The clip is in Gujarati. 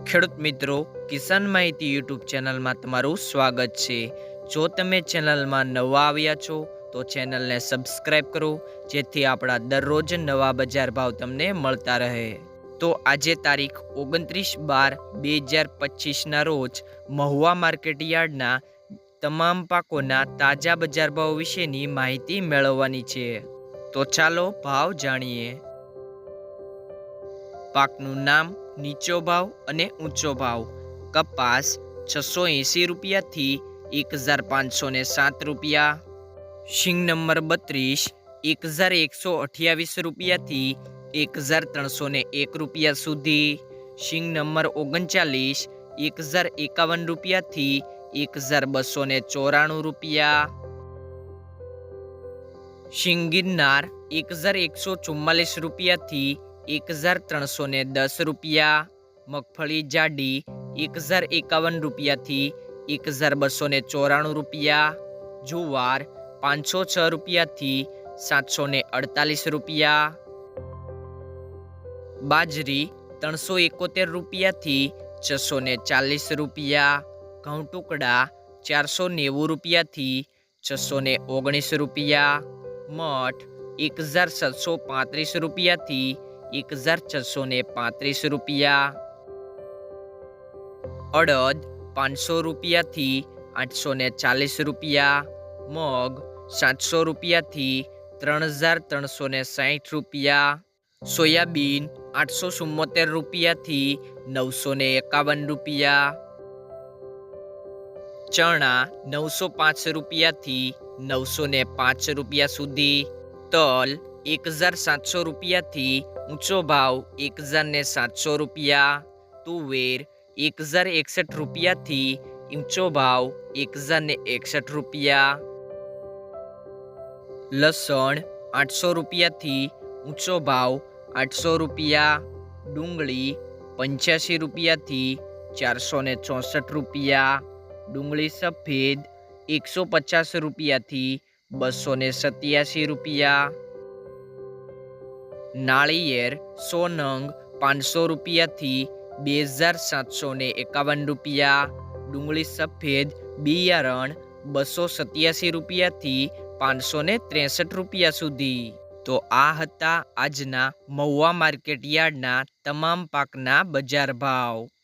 ખેડૂત મિત્રો, કિસાન માહિતી યુટ્યુબ ચેનલમાં તમારું સ્વાગત છે। જો તમે ચેનલમાં નવા આવ્યા છો તો ચેનલને સબસ્ક્રાઇબ કરો, જેથી આપણા દરરોજ નવા બજાર ભાવ તમને મળતા રહે। તો આજે તારીખ 29/12/2025ના રોજ મહુવા માર્કેટ યાર્ડના તમામ પાકોના તાજા બજાર ભાવ વિશેની માહિતી મેળવવાની છે। તો ચાલો ભાવ જાણીએ। પાકનું નામ, નીચો ભાવ અને ઊંચો ભાવ। કપાસ 680 રૂપિયાથી 1507 રૂપિયા। શીંગ નંબર 32 1128 રૂપિયાથી 1301 રૂપિયા સુધી। શીંગ નંબર 39 1051 રૂપિયાથી 1294 રૂપિયા। શીંગ ગિરનાર 1144 રૂપિયાથી 1310 રૂપિયા। મગફળી જાડી 1051 રૂપિયાથી 1294 રૂપિયા। જુવાર 506 રૂપિયાથી 748 રૂપિયા। બાજરી 371 રૂપિયાથી 640 રૂપિયા। ઘઉં ટુકડા 490 રૂપિયાથી 619 રૂપિયા। મઠ 1735 રૂપિયાથી 1635 રૂપિયા। અડદ 500 રૂપિયાથી 840 રૂપિયા। મગ 700 રૂપિયાથી 3360 રૂપિયા। સોયાબીન 874 રૂપિયાથી 951 રૂપિયા। ચણા 905 રૂપિયાથી 905 રૂપિયા સુધી। તલ 1700 રૂપિયાથી ઊંચો ભાવ 1700 રૂપિયા। તુવેર 1061 રૂપિયાથી ઊંચો ભાવ 1061 રૂપિયા। લસણ 800 રૂપિયાથી ઊંચો ભાવ 800 રૂપિયા। ડુંગળી 85 રૂપિયાથી 464 રૂપિયા। ડુંગળી સફેદ 150 રૂપિયાથી 287 રૂપિયા। નાળિયેર 100 નંગ 500 રૂપિયાથી 2751 રૂપિયા। ડુંગળી સફેદ બિયારણ 287 રૂપિયાથી 563 રૂપિયા સુધી। તો આ હતા આજના મહુવા માર્કેટ યાર્ડના તમામ પાકના બજાર ભાવ।